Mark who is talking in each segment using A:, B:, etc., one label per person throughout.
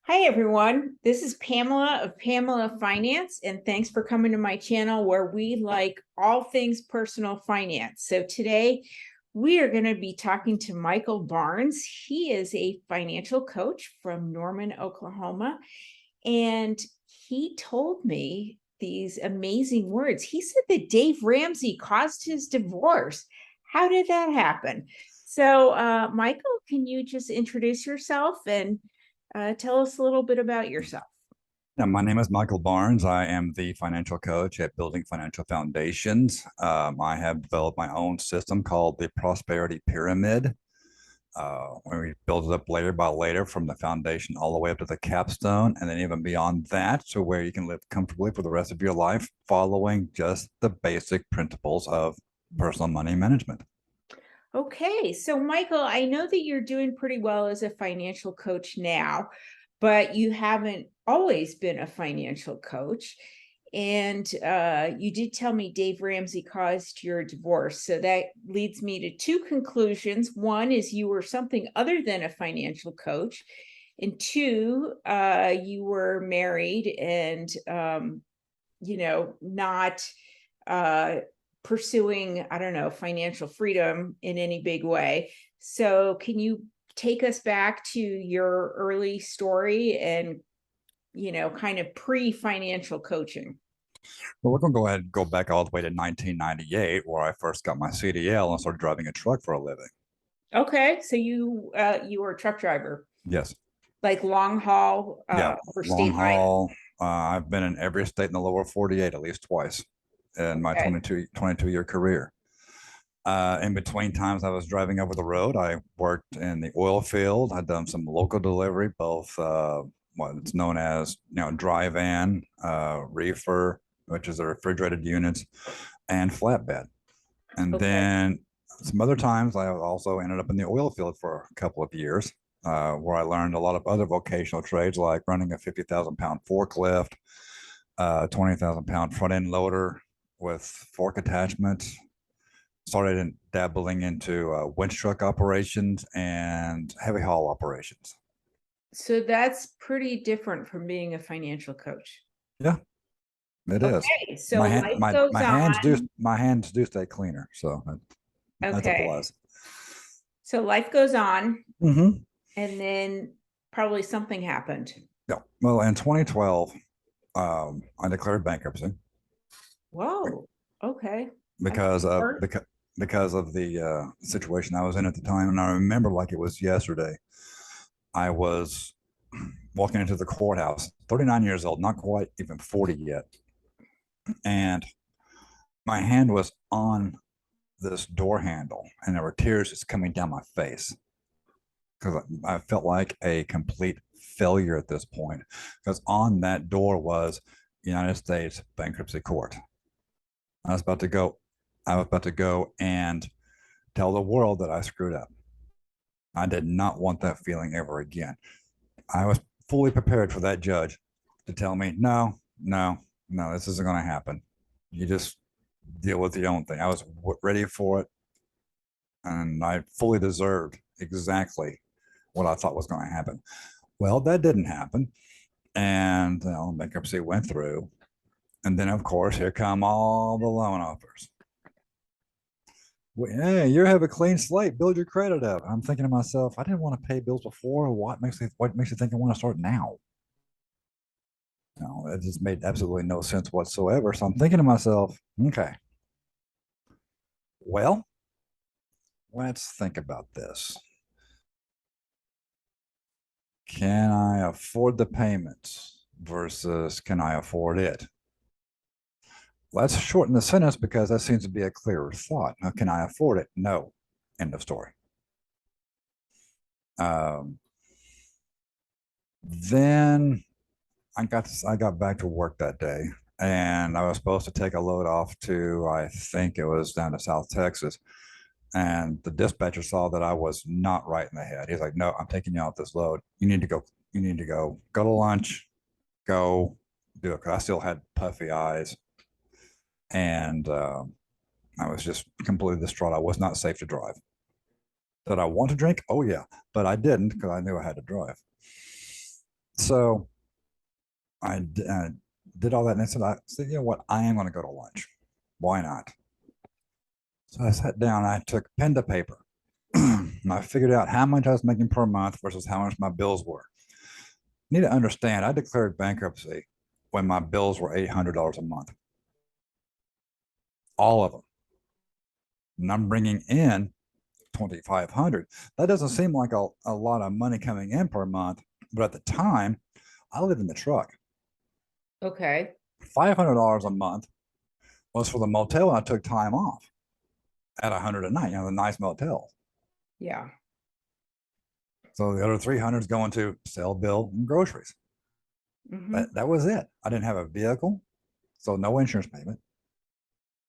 A: Hi, everyone. This is Pamela of Pamela Finance, and thanks for coming to my channel where we like all things personal finance. So today we are going to be talking to Michael Barnes. He is a financial coach from Norman, Oklahoma, and he told me these amazing words. He said that Dave Ramsey caused his divorce. How did that happen? So, Michael, can you just introduce yourself and tell us a little bit about yourself?
B: My name is Michael Barnes. I am the financial coach at Building Financial Foundations. I have developed my own system called the Prosperity Pyramid, where we build it up layer by layer from the foundation all the way up to the capstone, and then even beyond that, to where you can live comfortably for the rest of your life, following just the basic principles of personal money management.
A: Okay, so Michael, I know that you're doing pretty well as a financial coach now, but you haven't always been a financial coach. And you did tell me Dave Ramsey caused your divorce. So that leads me to two conclusions. One is you were something other than a financial coach. And two, you were married and, not pursuing, I don't know, financial freedom in any big way. So can you take us back to your early story and, kind of pre-financial coaching?
B: Well, we're going to go ahead and go back all the way to 1998, where I first got my CDL and started driving a truck for a living.
A: Okay, so you were a truck driver,
B: Yes.
A: like long haul
B: Yeah,
A: for
B: long
A: state line.
B: haul. I've been in every state in the lower 48 at least twice in my
A: Okay.
B: 22-year career. In between times I was driving over the road, I worked in the oil field. I'd done some local delivery, both what's known as dry van, reefer, which is the refrigerated units, and flatbed. And
A: Okay.
B: then some other times I also ended up in the oil field for a couple of years, where I learned a lot of other vocational trades like running a 50,000-pound forklift, 20,000-pound front end loader with fork attachments. Started dabbling into winch truck operations and heavy haul operations.
A: So that's pretty different from being a financial coach.
B: Yeah, it is.
A: Okay, so life goes
B: My hands do
A: on.
B: stay cleaner, so that's a
A: Okay,
B: plus.
A: so life goes on,
B: Mm-hmm.
A: and then probably something happened.
B: Yeah. Well, in 2012, I declared bankruptcy
A: Whoa, okay. I'm
B: because of
A: sure.
B: the situation I was in at the time, and I remember like it was yesterday. I was walking into the courthouse, 39 years old, not quite even 40 yet, and my hand was on this door handle, and there were tears just coming down my face because I felt like a complete failure at this point. Because on that door was United States Bankruptcy Court. I was about to go. I was about to go and tell the world that I screwed up. I did not want that feeling ever again. I was fully prepared for that judge to tell me, no, no, no, this isn't going to happen. You just deal with your own thing. I was ready for it, and I fully deserved exactly what I thought was going to happen. Well, that didn't happen, and bankruptcy went through, and then of course here come all the loan offers. Well, hey, you have a clean slate. Build your credit up. I'm thinking to myself, I didn't want to pay bills before. What makes you think I want to start now? No, it just made absolutely no sense whatsoever. So I'm thinking to myself, okay, well, let's think about this. Can I afford the payments versus can I afford it? Let's shorten the sentence because that seems to be a clearer thought. Now, can I afford it? No. End of story. Um, then I got back to work that day, and I was supposed to take a load off to, I think it was down to South Texas. And the dispatcher saw that I was not right in the head. He's like, "No, I'm taking you off this load. You need to go. You need to go to lunch, go do it." Because I still had puffy eyes, and I was just completely distraught. I was not safe to drive. Did I want to drink? Oh yeah, but I didn't because I knew I had to drive. So did all that, and I said, you know what, I am going to go to lunch. Why not? So I sat down, I took pen to paper, and I figured out how much I was making per month versus how much my bills were. You need to understand, I declared bankruptcy when my bills were $800 a month, all of them, and I'm bringing in 2,500. That doesn't seem like a lot of money coming in per month, but at the time, I lived in the truck.
A: Okay.
B: $500 a month was for the motel, and I took time off at 100 a night, the nice motel.
A: Yeah.
B: So the other 300 is going to cell bill and groceries.
A: Mm-hmm.
B: That was it. I didn't have a vehicle, so no insurance payment,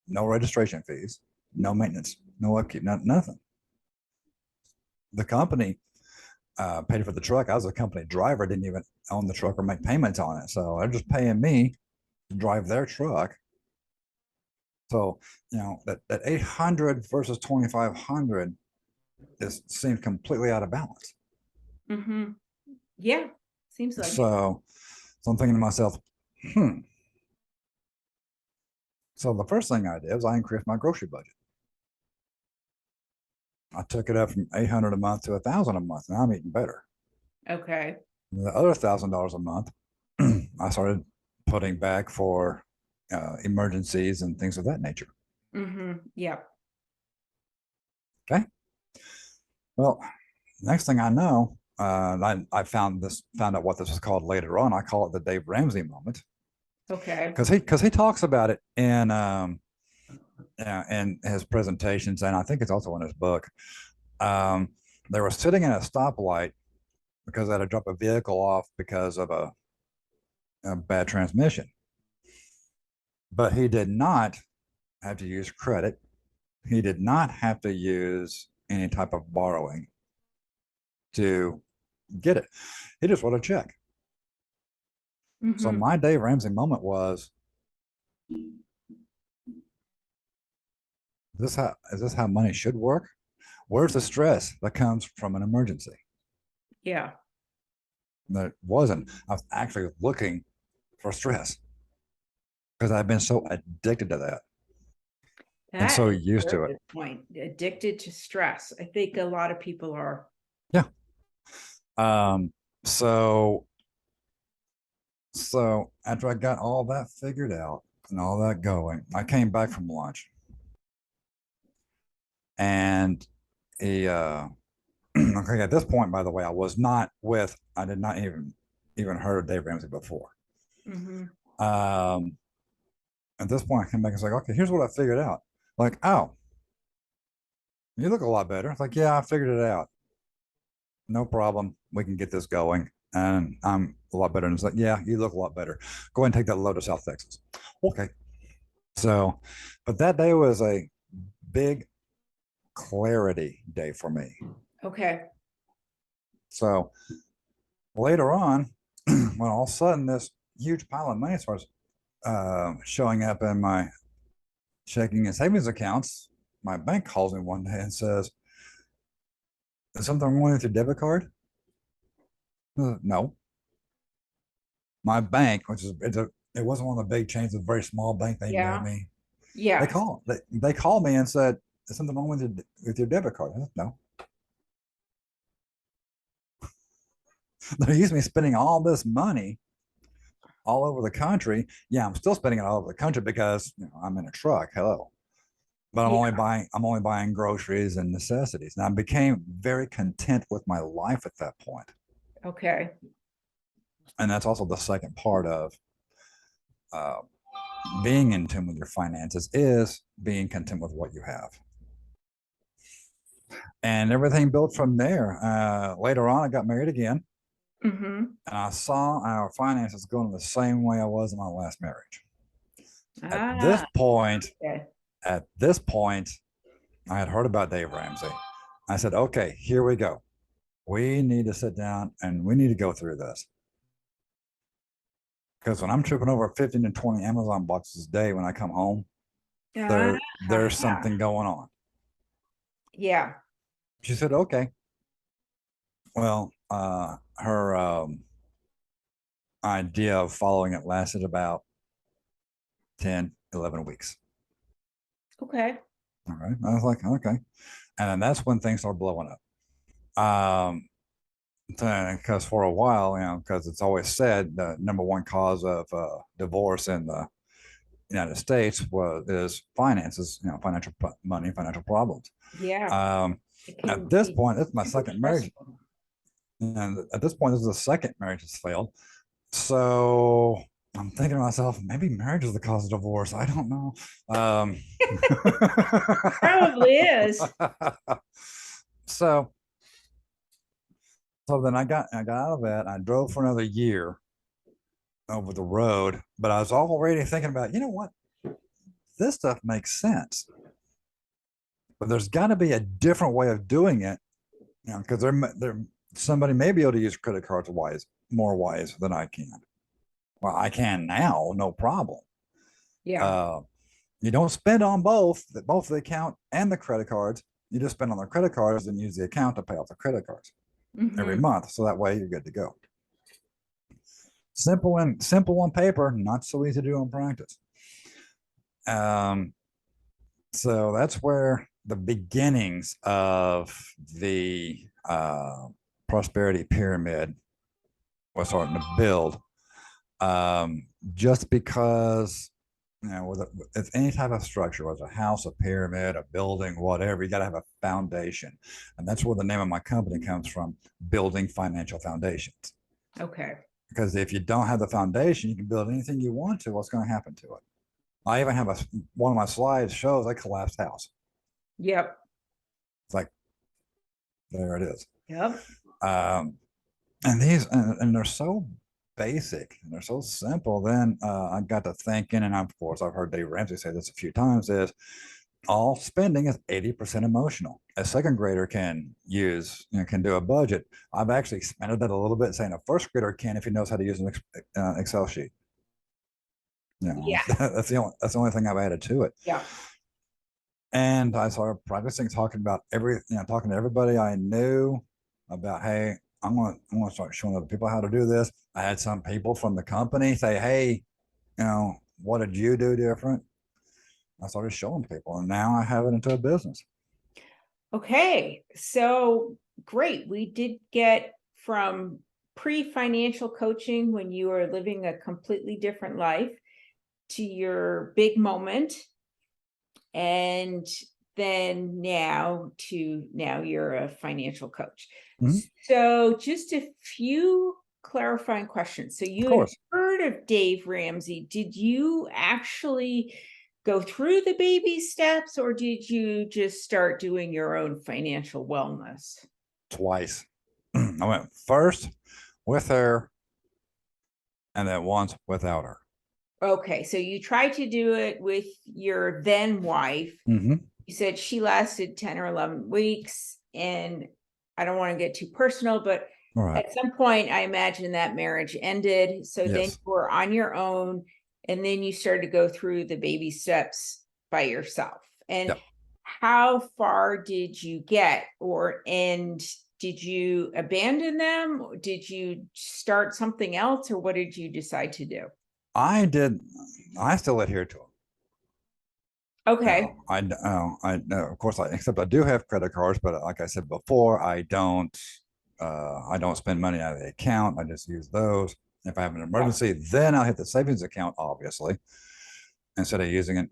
B: no registration fees, no maintenance, no upkeep, nothing. The company paid for the truck. I was a company driver, didn't even own the truck or make payments on it. So they're just paying me to drive their truck. So, that 800 versus 2,500 seems completely out of balance.
A: Mm-hmm. Yeah. Seems like it.
B: So I'm thinking to myself, So the first thing I did was I increased my grocery budget. I took it up from 800 a month to 1,000 a month, and I'm eating better.
A: Okay.
B: The other $1,000 a month, I started putting back for emergencies and things of that nature.
A: Mm-hmm. Yeah.
B: Okay. Well, next thing I know, I found out what this was called later on. I call it the Dave Ramsey moment.
A: Okay.
B: Because he talks about it in his presentations, and I think it's also in his book. They were sitting in a stoplight because they had to drop a vehicle off because of a bad transmission. But he did not have to use credit. He did not have to use any type of borrowing to get it. He just wrote a check.
A: Mm-hmm.
B: So my Dave Ramsey moment was, is this how money should work? Where's the stress that comes from an emergency?
A: Yeah.
B: That wasn't. I was actually looking for stress because I've been so addicted to that and
A: That
B: so
A: is a
B: used
A: very
B: to it.
A: good point. Addicted to stress. I think a lot of people are.
B: Yeah. So after I got all that figured out and all that going, I came back from lunch, and he okay, at this point, by the way, I did not even heard of Dave Ramsey before.
A: Mm-hmm.
B: At this point, I came back and was like, okay, here's what I figured out. Like, oh, you look a lot better. It's like, yeah, I figured it out. No problem. We can get this going. And I'm a lot better. And it's like, yeah, you look a lot better. Go ahead and take that load to South Texas. Okay. So, but that day was a big clarity day for me.
A: Okay.
B: So later on, when all of a sudden this huge pile of money starts showing up in my checking and savings accounts, my bank calls me one day and says, "Is something wrong with your debit card?" No. My bank, which is it wasn't one of the big chains, a very small bank. They knew
A: Yeah.
B: me.
A: Yeah.
B: They called me and said, "Is something wrong with your debit card?" I said, no. They're used to me spending all this money all over the country. Yeah, I'm still spending it all over the country because I'm in a truck. Hello. But I'm only buying groceries and necessities. And I became very content with my life at that point.
A: Okay.
B: And that's also the second part of uh, being in tune with your finances, is being content with what you have. And everything built from there. Later on, I got married again.
A: Mm-hmm.
B: And I saw our finances going the same way I was in my last marriage. At this point,
A: okay.
B: I had heard about Dave Ramsey. I said, okay, here we go. We need to sit down and we need to go through this. Because when I'm tripping over 15 to 20 Amazon boxes a day when I come home, there's something going on.
A: Yeah.
B: She said, okay. Well, her idea of following it lasted about 10, 11 weeks.
A: Okay.
B: All right. I was like, okay. And then that's when things start blowing up. Because for a while, because it's always said the number one cause of divorce in the United States is finances, financial money, financial problems.
A: Yeah. It
B: At
A: can
B: this
A: be
B: point, it's my
A: super
B: second marriage.
A: stressful.
B: And at this point, this is the second marriage that's failed. So I'm thinking to myself, maybe marriage is the cause of divorce. I don't know.
A: Probably is.
B: so then I got out of that. I drove for another year over the road, but I was already thinking about, you know what? This stuff makes sense, but there's got to be a different way of doing it, because somebody may be able to use credit cards more wise than I can. Well, I can now, no problem.
A: Yeah.
B: You don't spend on both the account and the credit cards. You just spend on the credit cards and use the account to pay off the credit cards every month. So that way you're good to go. Simple on paper, not so easy to do in practice. So that's where the beginnings of the prosperity pyramid was starting to build. Just because, with any type of structure, whether it's a house, a pyramid, a building, whatever, you got to have a foundation. And that's where the name of my company comes from, Building Financial Foundations.
A: Okay.
B: Because if you don't have the foundation, you can build anything you want to. What's going to happen to it? I even have one of my slides shows a collapsed house.
A: Yep.
B: It's like, there it is.
A: Yep.
B: And they're so basic and they're so simple. Then I got to thinking, and of course I've heard Dave Ramsey say this a few times, is all spending is 80% emotional. A second grader can do a budget. I've actually expanded that a little bit, saying a first grader can if he knows how to use an Excel sheet.
A: Yeah.
B: That's the only thing I've added to it.
A: Yeah.
B: And I started practicing talking to everybody I knew about, hey, I'm gonna start showing other people how to do this. I had some people from the company say, hey, what did you do different? I started showing people, and now I have it into a business.
A: Okay. So great. We did get from pre-financial coaching when you were living a completely different life to your big moment. And then now you're a financial coach.
B: Mhm.
A: So just a few clarifying questions. So you had heard of Dave Ramsey. Did you actually go through the baby steps, or did you just start doing your own financial wellness?
B: Twice. I went first with her and then once without her.
A: Okay, so you tried to do it with your then wife. You said she lasted 10 or 11 weeks, and I don't want to get too personal, but at some point I imagine that marriage ended. So then you were on your own, and then you started to go through the baby steps by yourself. And how far did you get, and did you abandon them? Did you start something else, or what did you decide to do?
B: I still adhere to them.
A: Okay.
B: Of course, except I do have credit cards, but like I said before, I don't spend money out of the account. I just use those. If I have an emergency, then I'll hit the savings account, obviously, instead of using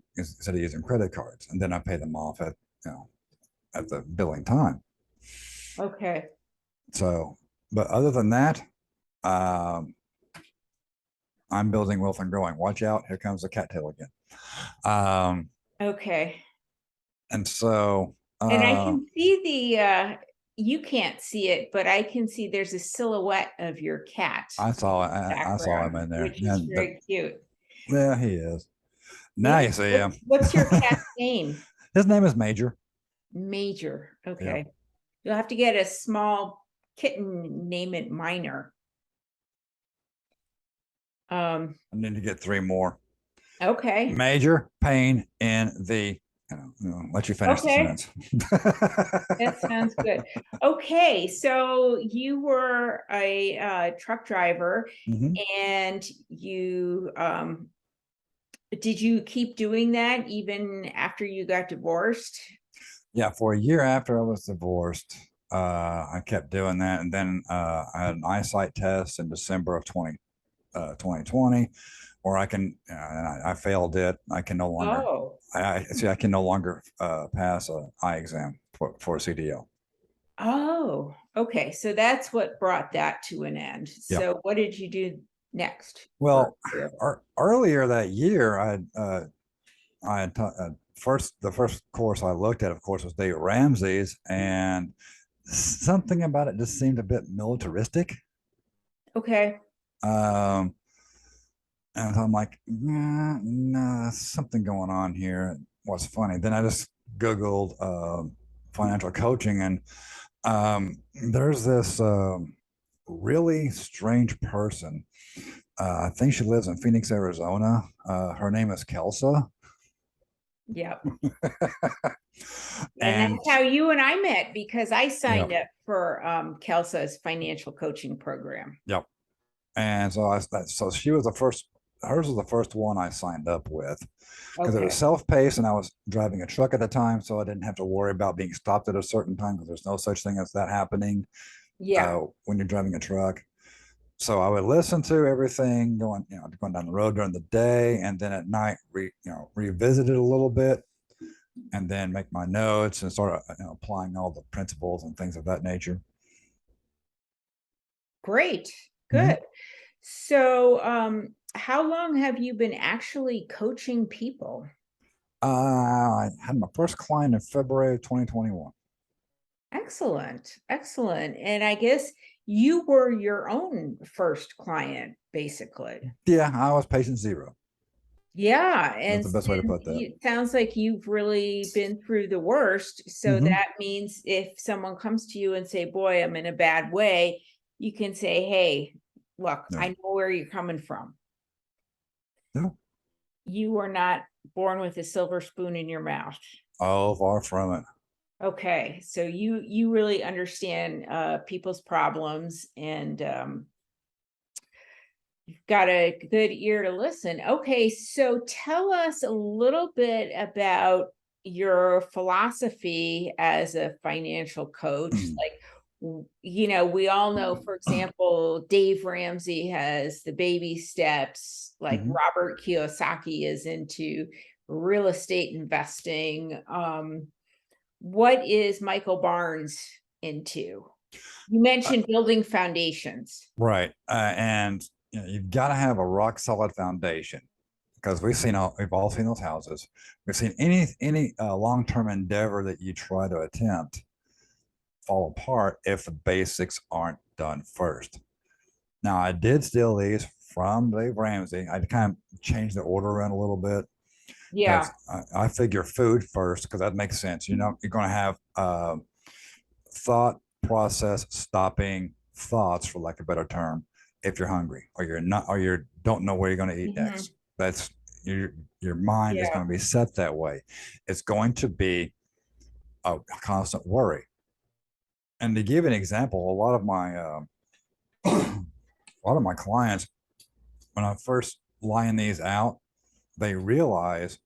B: credit cards, and then I pay them off at the billing time.
A: Okay.
B: So, but other than that, I'm building wealth and growing. Watch out, here comes the cattail again.
A: Okay.
B: And so,
A: and I can see you can't see it, but I can see there's a silhouette of your cat.
B: I saw him in there,
A: which is very cute.
B: Yeah, he is. Now you see him.
A: What's your cat's name?
B: His name is Major.
A: Major. Okay. You'll have to get a small kitten, name it Minor.
B: I need to get 3 more.
A: Okay.
B: Major, pain in the let you finish the
A: Okay,
B: sentence.
A: that sounds good. Okay, so you were a truck driver,
B: Mhm.
A: and you did you keep doing that even after you got divorced?
B: Yeah, for a year after I was divorced, I kept doing that, and then I had an eyesight test in December of 2020, where I failed it. I can no longer,
A: Oh,
B: I see, I can no longer pass an eye exam for a CDL.
A: oh, okay. So that's what brought that to an end.
B: Yeah.
A: So what did you do next for
B: Well,
A: a living?
B: earlier that year, I had the first course I looked at, of course, was Dave Ramsey's, and something about it just seemed a bit militaristic.
A: Okay.
B: Um, and so I'm like, nah, something going on here. What's funny? Then I just Googled financial coaching, and there's this really strange person. I think she lives in Phoenix, Arizona. Her name is Kelsa.
A: Yep. And
B: And
A: that's how you and I met, because I
B: yeah,
A: signed up for Kelsa's financial coaching program.
B: yeah. And so she was the first, hers was the first one I signed up with because it was
A: Okay.
B: self-paced and I was driving a truck at the time. So I didn't have to worry about being stopped at a certain time because there's no such thing as that happening
A: Yeah.
B: when you're driving a truck. So I would listen to everything going down the road during the day, and then at night, revisit it a little bit, and then make my notes and start applying all the principles and things of that nature.
A: Great.
B: Mhm.
A: Good. So how long have you been actually coaching people?
B: I had my first client in February of 2021.
A: Excellent. Excellent. And I guess you were your own first client, basically.
B: Yeah, I was patient zero.
A: Yeah,
B: That's
A: and
B: the best way to
A: since
B: put that.
A: it sounds like you've really been through the worst, so
B: Hmm.
A: that means if someone comes to you and say, "Boy, I'm in a bad way," you can say, "Hey, look,
B: Yeah.
A: I know where you're coming from.
B: Yeah.
A: You are not born with a silver spoon in your mouth."
B: Oh, far from it.
A: Okay, so you really understand people's problems, and got a good ear to listen. Okay, so tell us a little bit about your philosophy as a financial coach. Like, we all know, for example, Dave Ramsey has the baby steps, like
B: Mhm.
A: Robert Kiyosaki is into real estate investing. What is Michael Barnes into? You
B: Uh,
A: mentioned building foundations.
B: right. And you've got to have a rock solid foundation because we've all seen those houses. We've seen any long term endeavor that you try to attempt fall apart if the basics aren't done first. Now, I did steal these from Dave Ramsey. I kind of changed the order around a little bit
A: Yeah.
B: because I figure food first because that makes sense. You're going to have thought process stopping thoughts, for lack of a better term, if you're hungry or you're not, or you don't know where you're going to eat
A: Mhm.
B: next. That's your mind is
A: Yeah.
B: going to be set that way. It's going to be a constant worry. And to give an example, a lot of my clients, when I first line these out, they realize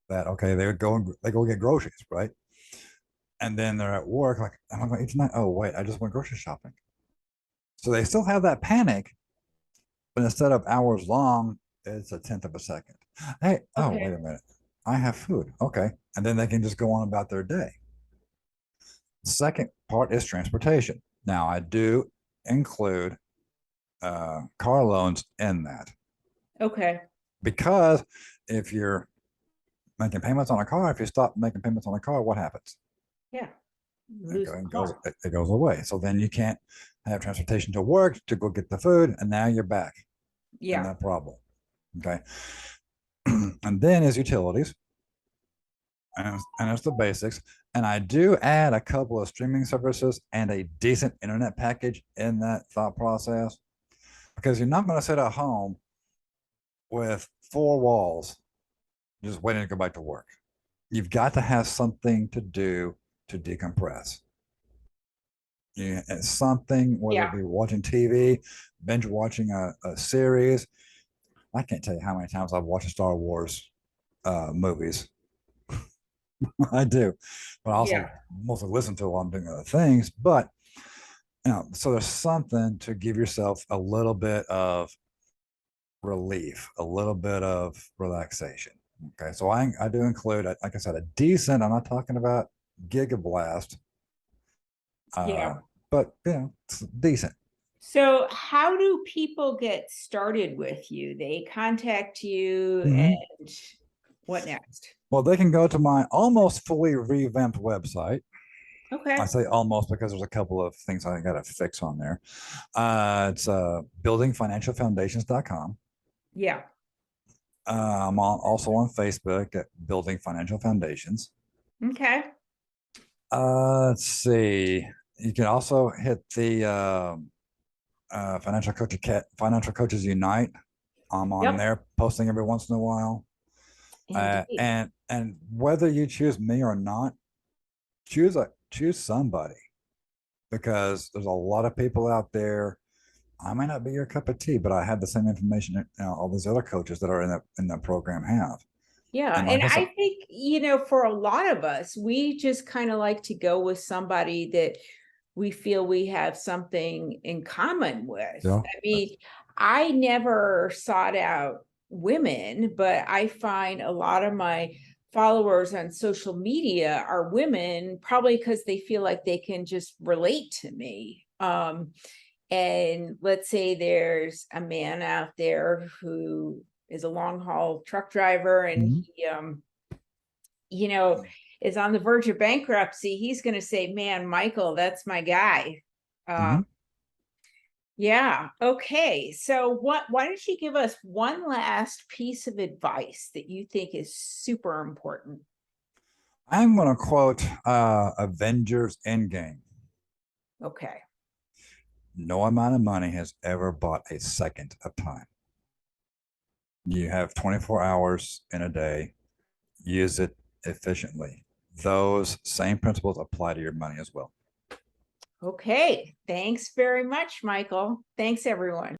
B: that okay, they go get groceries, right? And then they're at work, like, am I going to eat tonight? Oh wait, I just went grocery shopping. So they still have that panic, but instead of hours long, it's a tenth of a second. Hey, oh, wait
A: Okay.
B: a minute. I have food. Okay. And then they can just go on about their day. The second part is transportation. Now, I do include car loans in that
A: Okay.
B: because if you're making payments on a car, if you stop making payments on a car, what happens?
A: Yeah.
B: It
A: Lose the
B: goes,
A: car.
B: it goes away. So then you can't have transportation to work to go get the food. And now you're back in
A: Yeah.
B: that problem. Okay. And then is utilities, and it's the basics. And I do add a couple of streaming services and a decent internet package in that thought process because you're not going to sit at home with four walls just waiting to go back to work. you've got to have something to do to decompress. It's something, whether
A: Yeah.
B: it be watching TV, binge watching a series. I can't tell you how many times I've watched Star Wars movies. I do, but I also
A: Yeah.
B: mostly listen to while I'm doing other things. But so there's something to give yourself a little bit of relief, a little bit of relaxation. Okay, so I do include, like I said, a decent. I'm not talking about gigablast,
A: Yeah.
B: but it's decent.
A: So how do people get started with you? They contact you
B: Mhm.
A: and what next?
B: Well, they can go to my almost fully revamped website. I
A: Okay.
B: say almost because there's a couple of things I got to fix on there. It's buildingfinancialfoundations.com.
A: Yeah.
B: I'm also on Facebook at Building Financial Foundations.
A: Okay.
B: Let's see. You can also hit the Financial Coaches Unite. I'm on
A: Yep.
B: there posting every once in a while.
A: Indeed.
B: And whether you choose me or not, choose somebody, because there's a lot of people out there. I might not be your cup of tea, but I have the same information all these other coaches that are in that program have.
A: Yeah.
B: And
A: And
B: like I said,
A: I think, for a lot of us, we just kind of like to go with somebody that we feel we have something in common with.
B: yeah,
A: I mean, I never sought out women, but I find a lot of my followers on social media are women, probably because they feel like they can just relate to me. And let's say there's a man out there who is a long haul truck driver and
B: mhm,
A: he you know is on the verge of bankruptcy. He's going to say, man, Michael, that's my guy.
B: mhm.
A: Yeah. Okay, so why don't you give us one last piece of advice that you think is super important?
B: I'm going to quote Avengers Endgame.
A: Okay.
B: No amount of money has ever bought a second of time. You have 24 hours in a day. Use it efficiently. Those same principles apply to your money as well.
A: Okay, thanks very much, Michael. Thanks, everyone.